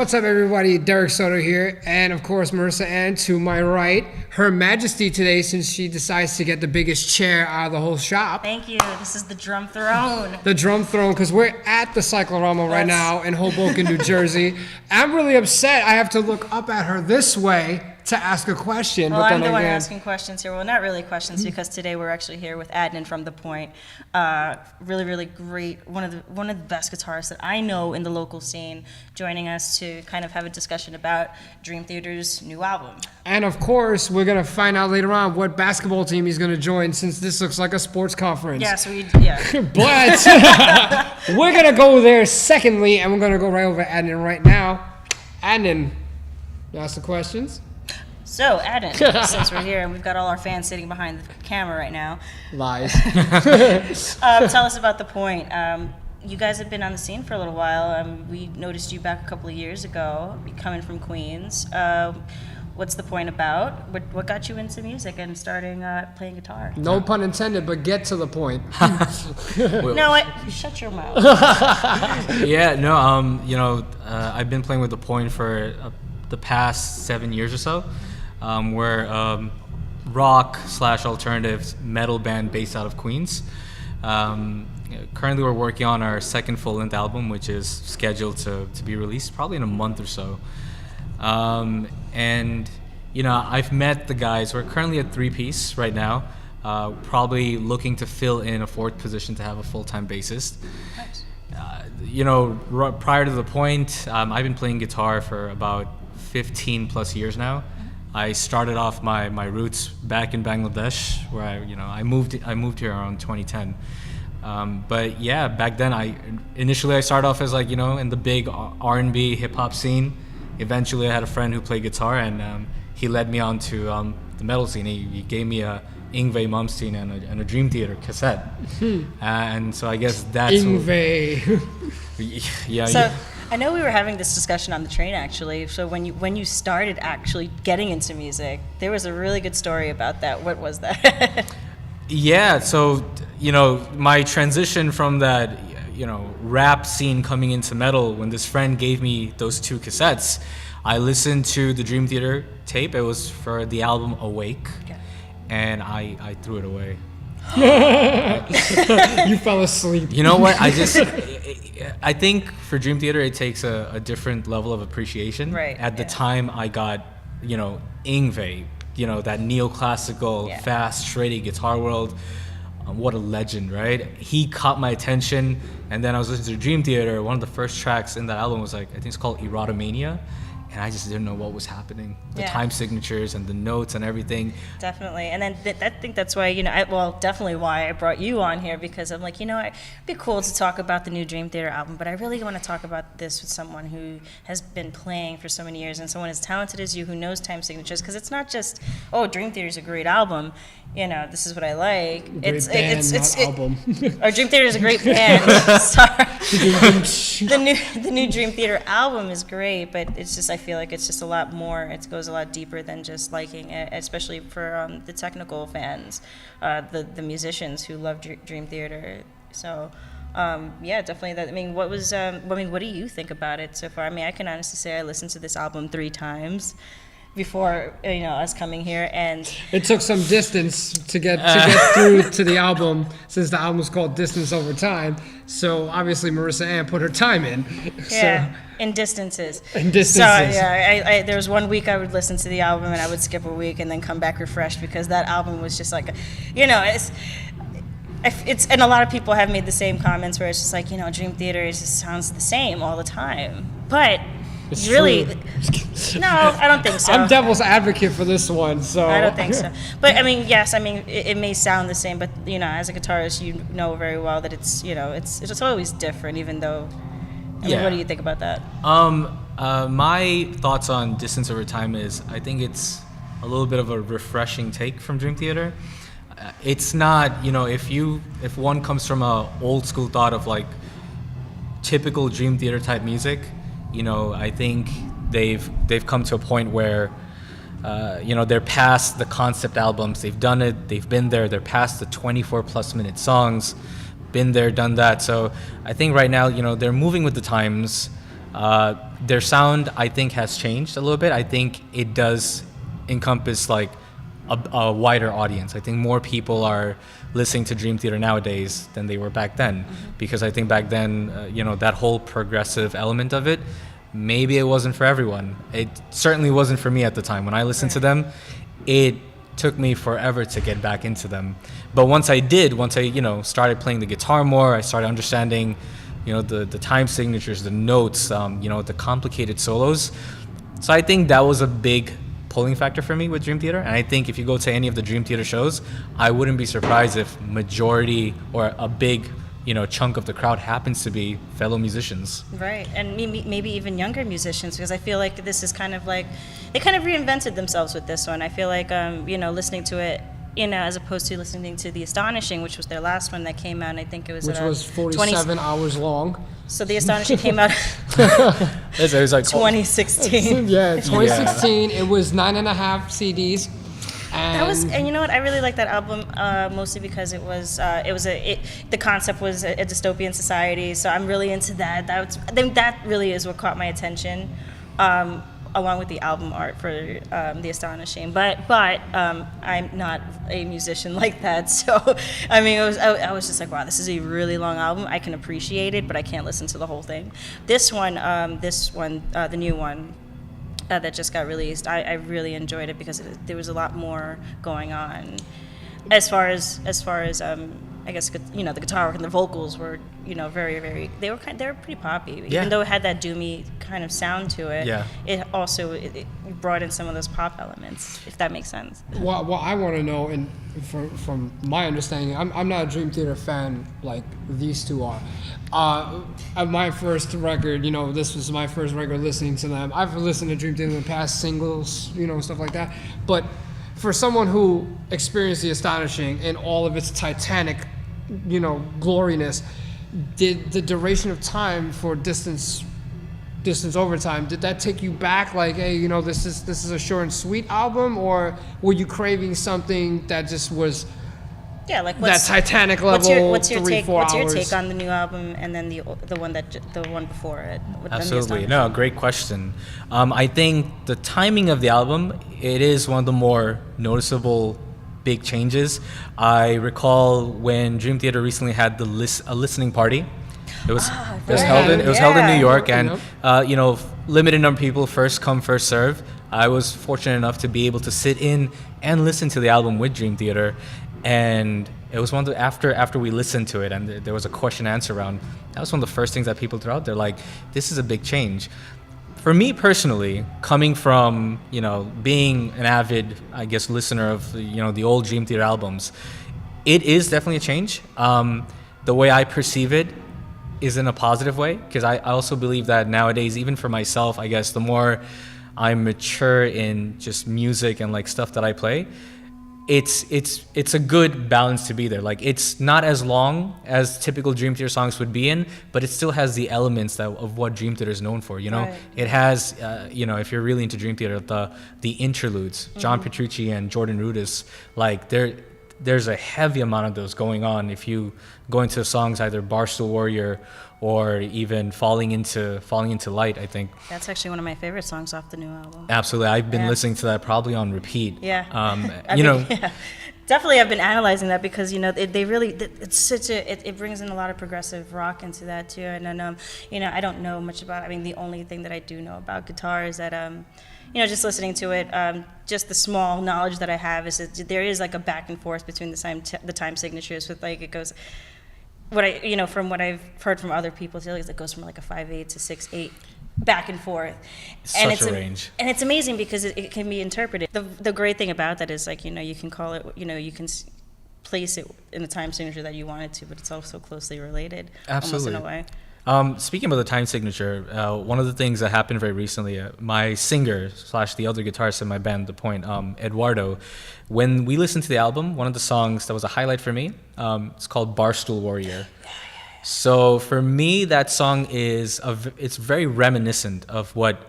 What's up, everybody? Derek Soto here, and of course, Marissa Ann to my right. Her Majesty today, since she decides to get the biggest chair out of the whole shop. Thank you. This is the drum throne. The drum throne, because we're at the Cyclorama right now in Hoboken, New Jersey. I'm really upset. I have to look up at her this way to ask a question. Well, but I'm then the one again, asking questions here. Well, not really questions, because today we're actually here with Adhnan from the Poynt. Really, really great. One of the best guitarists that I know in the local scene, joining us to kind of have a discussion about Dream Theater's new album. And of course, we're going to find out later on what basketball team he's going to join, since this looks like a sports conference. Yes, But we're going to go there secondly, and we're going to go right over Adhnan right now. Adhnan, you ask the questions? So, Adhnan, since we're here and we've got all our fans sitting behind the camera right now. Lies. Tell us about the Poynt. You guys have been on the scene for a little while. We noticed you back a couple of years ago, coming from Queens. What's the Poynt about? What got you into music and starting playing guitar? No pun intended, but get to the point. Shut your mouth. I've been playing with the Poynt for the past 7 years or so. We're rock/alternative metal band based out of Queens. Currently, we're working on our second full-length album, which is scheduled to be released probably in a month or so. I've met the guys. We're currently a three-piece right now, probably looking to fill in a fourth position to have a full-time bassist. Nice. Prior to the Poynt, I've been playing guitar for about 15 plus years now. I started off my roots back in Bangladesh, where I moved here around 2010. But yeah, back then I started off as in the big R&B hip hop scene. Eventually I had a friend who played guitar, and he led me on to the metal scene. He gave me a Yngwie Malmsteen and a Dream Theater cassette. And so I guess that's Yngwie. Yeah. So I know we were having this discussion on the train, actually. So when you started actually getting into music, there was a really good story about that. What was that? Yeah, so my transition from that rap scene coming into metal, when this friend gave me those two cassettes, I listened to the Dream Theater tape. It was for the album Awake. Okay. And I threw it away. You fell asleep. You know what? I think for Dream Theater it takes a different level of appreciation. Right. At the time I got, Yngwie, that neoclassical, fast, shreddy guitar world. What a legend, right? He caught my attention, and then I was listening to Dream Theater. One of the first tracks in that album was I think it's called Erotomania. And I just didn't know what was happening. The time signatures and the notes and everything. Definitely. And then I think that's why, definitely why I brought you on here, because I'm like, it'd be cool to talk about the new Dream Theater album, but I really want to talk about this with someone who has been playing for so many years, and someone as talented as you who knows time signatures, because it's not just, Dream Theater's a great album. This is what I like. Album. Or Dream Theater is a great band. Sorry. The new Dream Theater album is great, but it's just, I feel like it's just a lot more. It goes a lot deeper than just liking it, especially for the technical fans, the musicians who love Dream Theater. So, definitely that. What do you think about it so far? I can honestly say I listened to this album 3 times before us coming here, and it took some distance to get through to the album, since the album was called Distance Over Time. So obviously Marissa Ann put her time in. Yeah, in distances. In distances. So I there was 1 week I would listen to the album and I would skip a week and then come back refreshed, because that album was just like, it's and a lot of people have made the same comments where it's just like, Dream Theater just sounds the same all the time, but it's really true. No, I don't think so. I'm devil's advocate for this one, so I don't think so. But yes, it may sound the same, but as a guitarist, you know very well that it's it's always different, even though. What do you think about that? My thoughts on Distance Over Time is, I think it's a little bit of a refreshing take from Dream Theater. It's not, if one comes from a old school thought of like typical Dream Theater type music, I think they've come to a point where they're past the concept albums. They've done it. They've been there. They're past the 24 plus minute songs. Been there, done that. So I think right now, they're moving with the times. Their sound, I think, has changed a little bit. I think it does encompass like a wider audience. I think more people are listening to Dream Theater nowadays than they were back then, because I think back then, that whole progressive element of it, maybe it wasn't for everyone. It certainly wasn't for me at the time. When I listened to them, it took me forever to get back into them. But once I started playing the guitar more, I started understanding, the time signatures, the notes, the complicated solos. So I think that was a big pulling factor for me with Dream Theater. And I think if you go to any of the Dream Theater shows, I wouldn't be surprised if majority or a big chunk of the crowd happens to be fellow musicians. Right, and maybe even younger musicians, because I feel like this is kind of like, they kind of reinvented themselves with this one. I feel like, listening to it, as opposed to listening to The Astonishing, which was their last one that came out, and I think it was... Which was 47 hours long. So The Astonishing came out... It was like 2016. Yeah, 2016. It was 9.5 CDs. And you know what? I really like that album mostly because the concept was a dystopian society. So I'm really into that. That really is what caught my attention, along with the album art for The Astonishing. But I'm not a musician like that. So I mean, I was just like, wow, this is a really long album. I can appreciate it, but I can't listen to the whole thing. This one, the new one. That just got released. I really enjoyed it because there was a lot more going on, as far as I guess the guitar work and the vocals were very, very, they were pretty poppy. Even though it had that doomy kind of sound to it. Yeah. It also it brought in some of those pop elements, if that makes sense. What I want to know, and from my understanding, I'm not a Dream Theater fan like these two are. My first record, this was my first record listening to them. I've listened to Dream Theater in the past, singles, stuff like that. But for someone who experienced The Astonishing in all of its titanic, gloriness, did the duration of time for Distance Overtime, did that take you back? Like, hey, this is a short and sweet album, or were you craving something that just was? Yeah, like that Titanic level. What's your 3-4 take? What's your hours? take on the new album and then the one before it? Absolutely, no, great question. I think the timing of the album, it is one of the more noticeable big changes. I recall when Dream Theater recently had a listening party. It was held in New York, and limited number of people, first come, first serve. I was fortunate enough to be able to sit in and listen to the album with Dream Theater. And it was one of the, after we listened to it and there was a question answer round, that was one of the first things that people threw out there, like, this is a big change. For me personally, coming from, being an avid, I guess, listener of, the old Dream Theater albums, it is definitely a change. The way I perceive it is in a positive way, because I also believe that nowadays, even for myself, I guess, the more I'm mature in just music and like stuff that I play, it's a good balance to be there. Like, it's not as long as typical Dream Theater songs would be in, but it still has the elements of what Dream Theater is known for. Right. It has, if you're really into Dream Theater, the interludes, John Petrucci and Jordan Rudess, like there's a heavy amount of those going on. If you go into songs, either Barstool Warrior or even Falling into Light, I think. That's actually one of my favorite songs off the new album. Absolutely. I've been listening to that probably on repeat. Yeah. Definitely I've been analyzing that because, they really, it's such it brings in a lot of progressive rock into that too. And then, I don't know much about, the only thing that I do know about guitar is that, just listening to it, just the small knowledge that I have is that there is like a back and forth between the time signatures with like, it goes, from what I've heard from other people, it goes from like a 5/8 to 6/8, back and forth. Such a range. And it's amazing because it can be interpreted. The great thing about that is like, you can call it, you can place it in the time signature that you want it to, but it's also closely related. Absolutely. Almost in a way. Speaking about the time signature, one of the things that happened very recently, my singer / the other guitarist in my band, The Poynt, Eduardo, when we listened to the album, one of the songs that was a highlight for me, it's called Barstool Warrior. So for me, that song it's very reminiscent of what,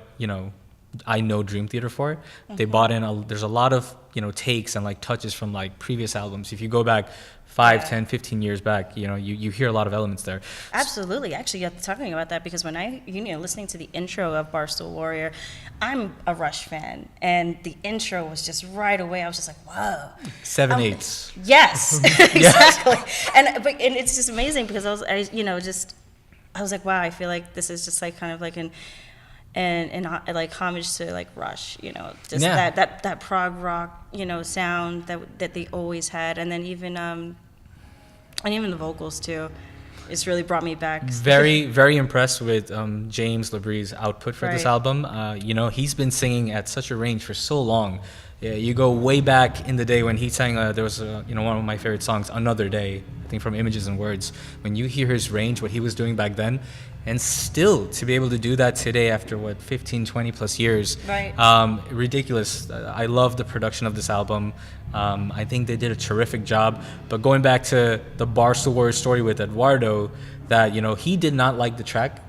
I know Dream Theater for. They bought in. There's a lot of takes and like touches from like previous albums. If you go back 5, 10, 15 years back, you hear a lot of elements there. Absolutely. Actually, you're talking about that because when listening to the intro of Barstool Warrior, I'm a Rush fan, and the intro was just right away. I was just like, whoa. 7/8. Yes, exactly. And it's just amazing because I was like, wow, I feel like this is just like kind of like and like homage to like Rush, that prog rock, sound that they always had, and then even the vocals too. It's really brought me back. Very, very impressed with James Labree's output for this album. He's been singing at such a range for so long. Yeah, you go way back in the day when he sang. There was one of my favorite songs, "Another Day," I think from Images and Words. When you hear his range, what he was doing back then, and still to be able to do that today after 15, 20 plus years, right? Ridiculous. I love the production of this album. I think they did a terrific job. But going back to the Barstool Warrior story with Eduardo, that he did not like the track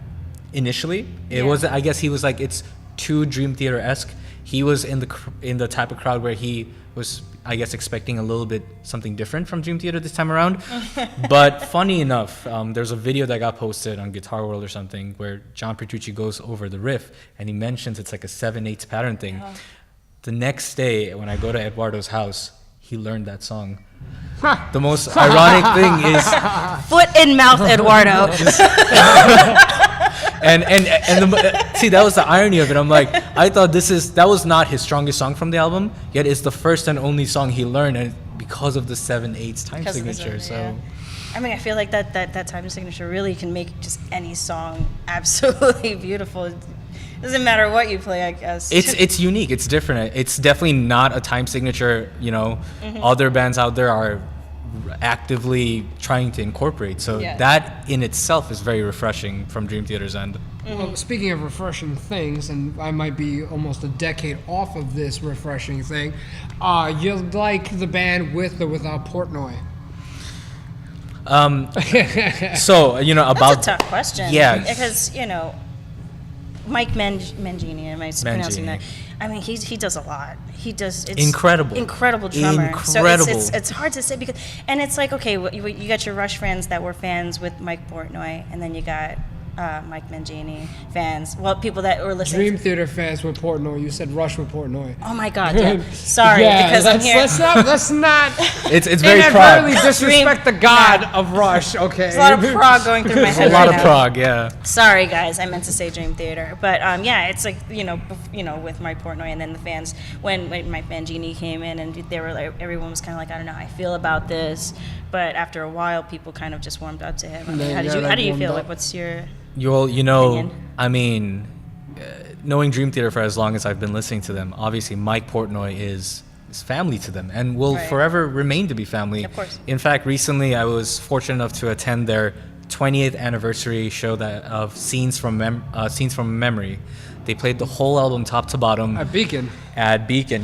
initially. It was, I guess he was like, it's too Dream Theater-esque. He was in the type of crowd where he was, I guess, expecting a little bit something different from Dream Theater this time around. But funny enough, there's a video that got posted on Guitar World or something where John Petrucci goes over the riff and he mentions it's like a 7/8 pattern thing. Oh. The next day, when I go to Eduardo's house, he learned that song. The most ironic thing is foot in mouth, Eduardo. See, that was the irony of it. I'm like, I thought that was not his strongest song from the album, yet it's the first and only song he learned, and because of the 7/8 time signature. I mean, I feel like that time signature really can make just any song absolutely beautiful. Doesn't matter what you play, I guess. It's unique. It's different. It's definitely not a time signature. Other bands out there are actively trying to incorporate. So that in itself is very refreshing from Dream Theater's end. Well, speaking of refreshing things, and I might be almost a decade off of this refreshing thing, you like the band with or without Portnoy? So about that's a tough question. Yeah, because Mike Mangini, am I pronouncing that? I mean, he does a lot. It's incredible drummer. So it's hard to say because, and it's like, okay, you got your Rush fans that were fans with Mike Portnoy, and then you got Mike Mangini fans. Well, people that were listening. Dream Theater fans with Portnoy. You said Rush with Portnoy. Oh my God! Yeah. Sorry, because I'm here. Let's not. It's very prog. Disrespect the god of Rush. Okay. There's a lot of prog going through my head. A lot of prog, yeah. Sorry, guys. I meant to say Dream Theater, but it's like with Mike Portnoy, and then the fans when Mike Mangini came in, and they were like, everyone was kind of like, I don't know how I feel about this, but after a while, people kind of just warmed up to him. I mean, how do you feel? Like, what's your opinion? I mean, knowing Dream Theater for as long as I've been listening to them, obviously Mike Portnoy is family to them and will forever remain to be family. Of course. In fact, recently I was fortunate enough to attend their 20th anniversary show of Scenes from Memory. They played the whole album top to bottom. At Beacon,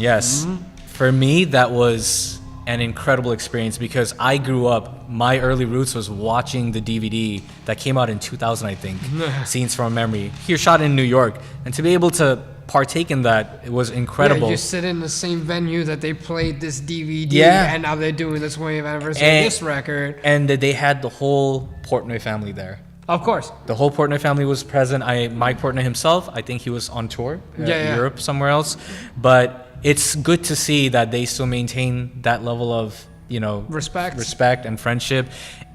yes. Mm-hmm. For me, that was an incredible experience because I grew up, my early roots was watching the DVD that came out in 2000, I think, Scenes from Memory, here shot in New York. And to be able to partake in that, it was incredible. Yeah, you sit in the same venue that they played this DVD, and now they're doing the 20th anniversary of this record. And they had the whole Portnoy family there. Of course. The whole Portnoy family was present. Mike Portnoy himself, I think he was on tour in Europe, somewhere else. But it's good to see that they still maintain that level of, respect and friendship.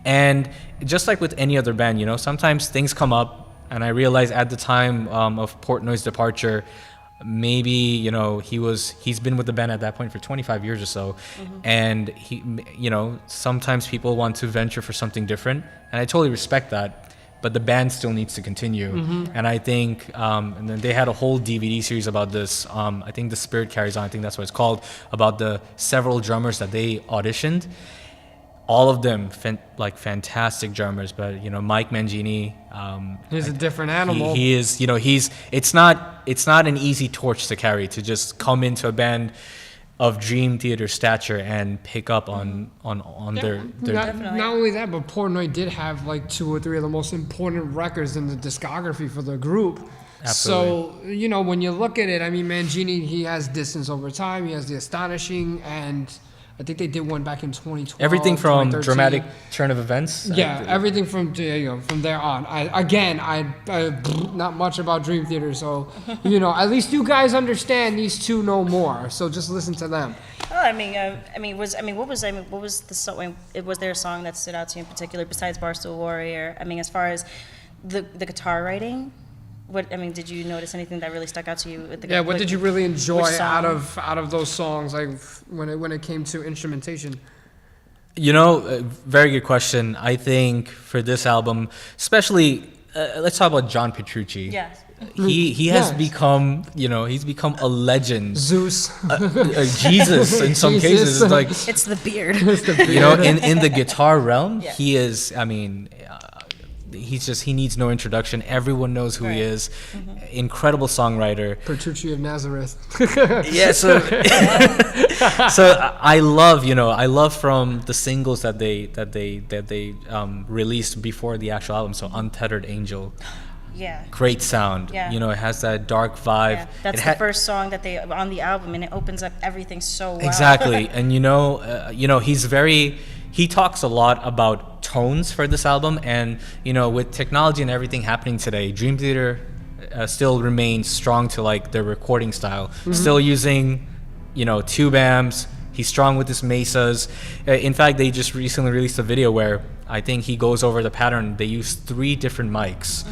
And just like with any other band, sometimes things come up, and I realized at the time of Portnoy's departure, maybe, he's been with the band at that point for 25 years or so. Mm-hmm. And he, sometimes people want to venture for something different, and I totally respect that. But the band still needs to continue. Mm-hmm. And I think, and then they had a whole DVD series about this. I think The Spirit Carries On, I think that's what it's called, about the several drummers that they auditioned. All of them, fantastic drummers. But, Mike Mangini. He's a different animal. He is, it's not an easy torch to carry, to just come into a band of Dream Theater stature and pick up on their not only that, but Portnoy did have 2 or 3 of the most important records in the discography for the group. So, you know, when you look at it, I mean, Mangini, he has Distance Over Time, he has The Astonishing, and I think they did one back in 2012. Everything from 2013. Dramatic Turn of Events. Yeah, everything from from there on. I not much about Dream Theater, so you know, at least you guys understand these two know more. So just listen to them. Oh, what was the song? Was there a song that stood out to you in particular besides Barstool Warrior? I mean, as far as the guitar writing, did you notice anything that really stuck out to you? With the, What did you really enjoy song? out of those songs, like when it came to instrumentation? You know, very good question. I think for this album, especially, let's talk about John Petrucci. Yes. He has become, he's become a legend. Zeus. Jesus in some cases. It's like, It's the beard. in the guitar realm, Yeah. he is, he needs no introduction. Everyone knows who he Right. is. Incredible songwriter. Petrucci of Nazareth. Yeah, so I love from the singles that they released before the actual album. So Untethered Angel, Yeah. great sound. Yeah. It has that dark vibe. Yeah. That's the first song that they on the album, and it opens up everything so well. Exactly, and he talks a lot about tones for this album, and with technology and everything happening today, Dream Theater still remains strong to like their recording style. Still using, tube amps. He's strong with his mesas. In fact, they just recently released a video where I think he goes over the pattern. They use 3 different mics,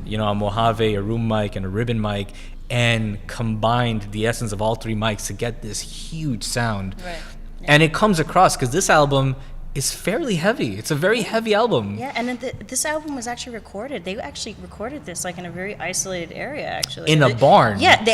a Mojave, a room mic, and a ribbon mic, and combined the essence of all 3 mics to get this huge sound. Right. And it comes across because this album is fairly heavy. It's a very heavy album. Yeah, and then this album was actually recorded. They actually recorded this like in a very isolated area, actually. In a barn. Yeah,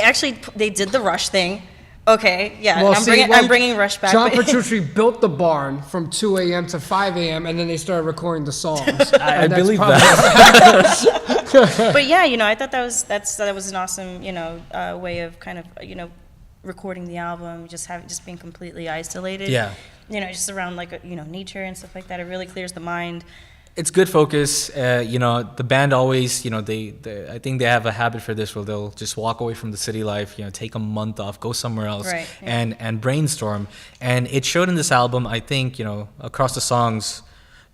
they did the Rush thing. Okay, yeah, Well, I'm bringing Rush back. John but- Petrucci built the barn from 2 a.m. to 5 a.m. and then they started recording the songs. I And that's believe probably- that. But yeah, I thought that was an awesome, way of kind of, recording the album, just being completely isolated. Yeah. Just around like nature and stuff like that. It really clears the mind. It's good focus. The band always, I think they have a habit for this where they'll just walk away from the city life, take a month off, go somewhere else, Right, yeah. and brainstorm. And it showed in this album, I think, across the songs,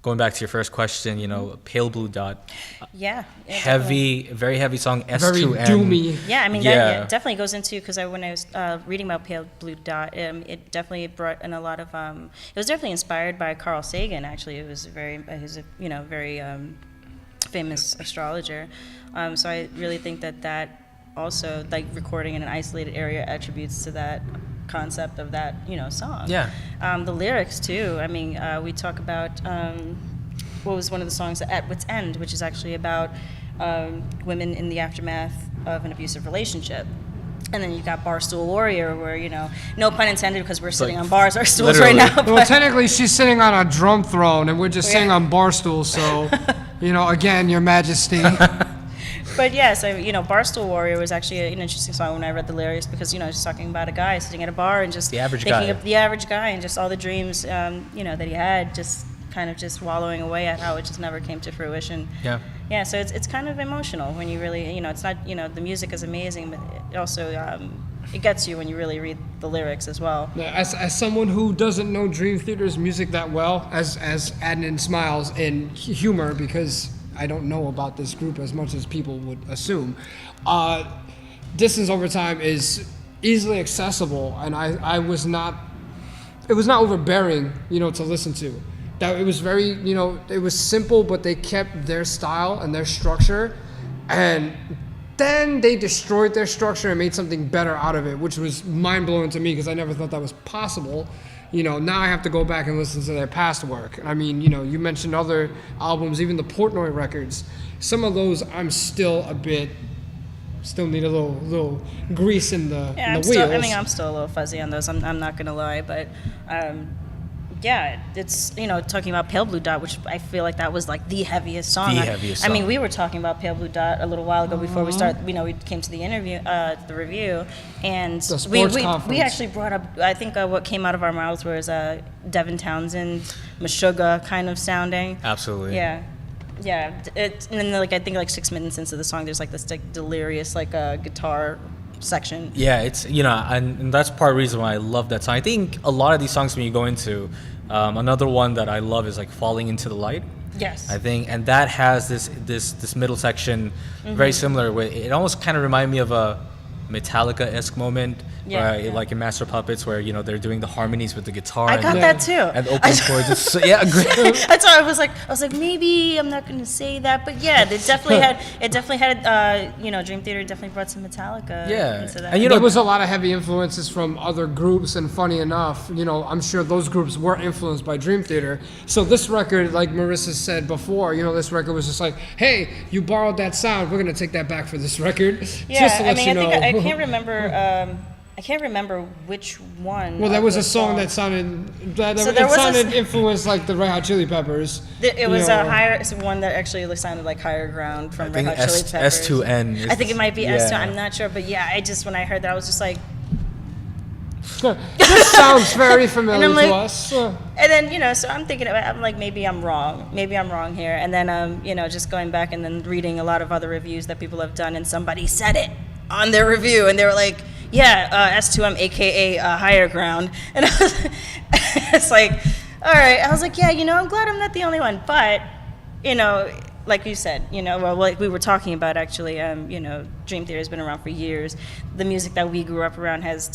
going back to your first question, Pale Blue Dot, Yeah. heavy, very heavy song, Very S2N. doomy. Yeah, I mean, Yeah. that definitely goes into, because when I was reading about Pale Blue Dot, it definitely brought in a lot of, it was definitely inspired by Carl Sagan, actually. He was a very famous astrologer. So I really think that also, like, recording in an isolated area attributes to that concept of that, song. Yeah. The lyrics, too. I mean, we talk about, what was one of the songs, At Wit's End, which is actually about women in the aftermath of an abusive relationship. And then you got Barstool Warrior, where, no pun intended, because we're sitting on bars, our stools right literally. now. Well, But, technically, she's sitting on a drum throne, and we're just sitting on bar stools. So, again, Your Majesty. but yeah, so, Barstool Warrior was actually an interesting song when I read the lyrics, because, it's talking about a guy sitting at a bar and just The average thinking guy. of the average guy and just all the dreams, that he had, just kind of just wallowing away at how it just never came to fruition. Yeah. Yeah, so it's kind of emotional when you really, it's not, the music is amazing, but it also, it gets you when you really read the lyrics as well. As someone who doesn't know Dream Theater's music that well, as Adnan smiles in humor, because I don't know about this group as much as people would assume, Distance Over Time is easily accessible, and it was not overbearing, to listen to. That it was very, it was simple, but they kept their style and their structure, and then they destroyed their structure and made something better out of it, which was mind-blowing to me because I never thought that was possible. Now I have to go back and listen to their past work. I mean, you mentioned other albums, even the Portnoy records. Some of those I'm still need a little grease in the wheels. I'm still a little fuzzy on those. I'm not gonna lie, but yeah, it's talking about Pale Blue Dot, which I feel like that was like the heaviest song. The heaviest I mean, song. we were talking about Pale Blue Dot a little while ago before we started. We came to the interview, the review, and The sports we conference. actually brought up. I think what came out of our mouths was Devin Townsend, Meshuggah kind of sounding. Absolutely. Yeah. Yeah, and then like I think like 6 minutes into the song, there's like this like delirious like guitar section. Yeah, it's and that's part of the reason why I love that song. I think a lot of these songs when you go into another one that I love is like Falling Into the Light. Yes. I think, and that has this middle section very similar. Where it almost kind of reminded me of a Metallica-esque moment, like in Master Puppets, where they're doing the harmonies with the guitar. I got that too. And open chords. It's great. That's why I was like, maybe I'm not going to say that, but yeah, it definitely had, Dream Theater definitely brought some Metallica into that. And there was a lot of heavy influences from other groups, and funny enough, I'm sure those groups were influenced by Dream Theater. So this record, like Marissa said before, this record was just like, hey, you borrowed that sound, we're going to take that back for this record. Yeah, just to let I you know. think I can't remember. I can't remember which one. Well, there was a song that sounded influenced like the Red Hot Chili Peppers. It was one that actually sounded like Higher Ground from Red Hot Chili Peppers. S2N. I think it might be S2. I'm not sure, but yeah, when I heard that, I was just like, this sounds very familiar to us. And then so I'm thinking I'm like, maybe I'm wrong here, and then just going back and then reading a lot of other reviews that people have done, and somebody said it on their review, and they were like, S2M, aka Higher Ground, and I was, it's like, all right. I was like, yeah, I'm glad I'm not the only one, but like you said, like we were talking about actually, Dream Theater has been around for years. The music that we grew up around has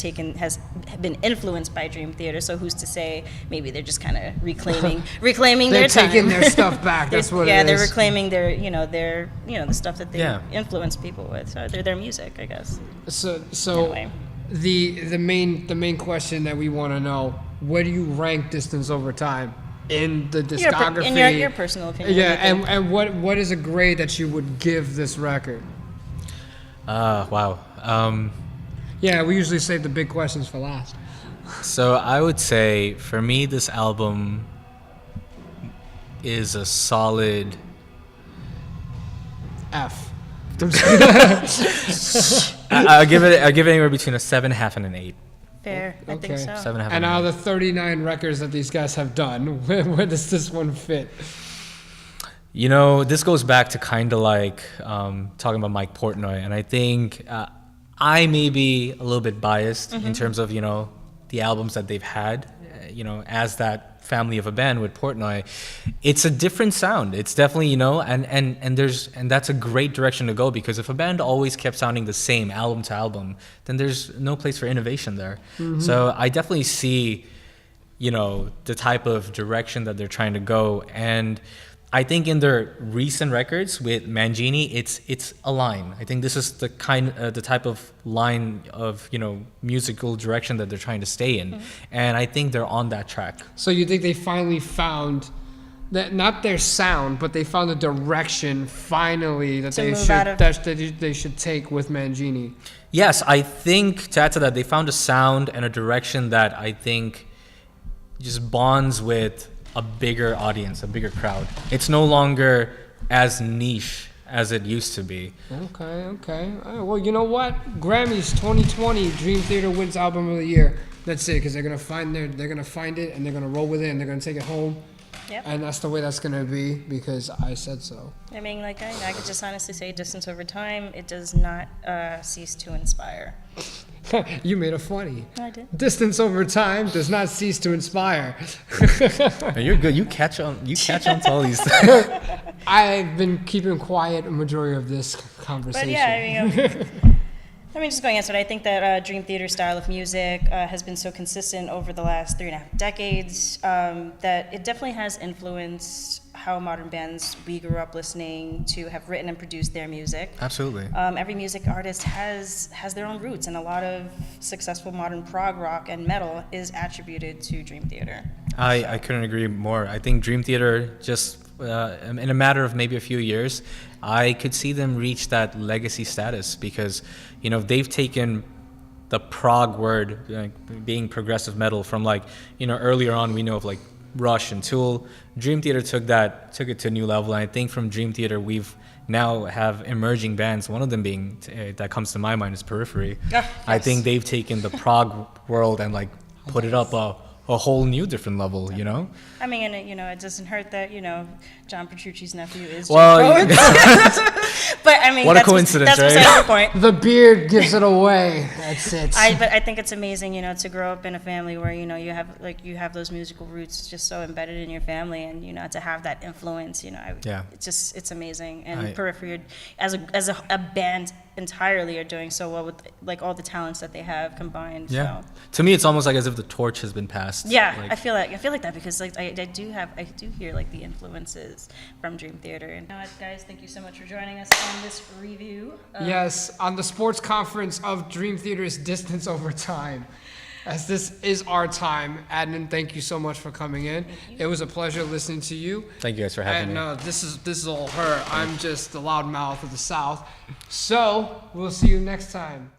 been influenced by Dream Theater. So who's to say maybe they're just kind of reclaiming their time. They're taking their stuff back. That's what it is. Yeah, they're reclaiming their the stuff that they influenced people with. So they're their music, I guess. So anyway. the main question that we want to know: where do you rank Distance Over Time in the discography? In your personal opinion. Yeah, and what is a grade that you would give this record? Wow. Yeah, we usually save the big questions for last. So I would say, for me, this album is a solid F. I'll give it anywhere between a 7.5 and an 8. Fair, I think so. 7.5. And out of the 39 records that these guys have done, where does this one fit? This goes back to kind of like talking about Mike Portnoy, and I think I may be a little bit biased in terms of the albums that they've had, as that family of a band with Portnoy. It's a different sound. It's definitely and that's a great direction to go, because if a band always kept sounding the same album to album, then there's no place for innovation there. So I definitely see the type of direction that they're trying to go, and I think in their recent records with Mangini, it's a line. I think this is the type of line of musical direction that they're trying to stay in, and I think they're on that track. So you think they finally found that, not their sound, but they found a direction finally that they should take with Mangini? Yes, I think to add to that, they found a sound and a direction that I think just bonds with a bigger audience, a bigger crowd. It's no longer as niche as it used to be. Okay. All right, well, you know what? Grammys 2020, Dream Theater wins Album of the Year. That's it, because they're gonna find it and they're gonna roll with it and they're gonna take it home. Yep. And that's the way that's gonna be, because I said so. I mean, like I could just honestly say, Distance Over Time, it does not cease to inspire. You made it funny. I did. Distance Over Time does not cease to inspire. You're good. You catch on to all these. I've been keeping quiet a majority of this conversation. But yeah, just going into it, I think that Dream Theater style of music has been so consistent over the last 3.5 decades that it definitely has influenced how modern bands we grew up listening to have written and produced their music. Absolutely. Every music artist has their own roots, and a lot of successful modern prog rock and metal is attributed to Dream Theater. I couldn't agree more. I think Dream Theater just, in a matter of maybe a few years, I could see them reach that legacy status, because they've taken the prog word, being progressive metal, from earlier on we know of Rush and Tool. Dream Theater took it to a new level, and I think from Dream Theater we've now have emerging bands. One of them being that comes to my mind is Periphery. Yes. I think they've taken the prog world and put it up a a whole new different level, you know? I mean, and it doesn't hurt that John Petrucci's nephew is. Well, Jim but I mean, what a that's coincidence, that's right? beside the point. The beard gives it away. That's it. But I think it's amazing, to grow up in a family where you have those musical roots just so embedded in your family, and to have that influence, Yeah. it's amazing. And Periphery, as a band entirely, are doing so well with like all the talents that they have combined. Yeah. So. To me, it's almost like as if the torch has been passed. Yeah, Like, I feel like that because like I do hear like the influences from Dream Theater. And guys, thank you so much for joining us on this review. Yes, on the sports conference of Dream Theater's Distance Over Time. As this is our time, Adnan, thank you so much for coming in. It was a pleasure listening to you. Thank you guys for having me. And this is all her. I'm just the loudmouth of the South. So we'll see you next time.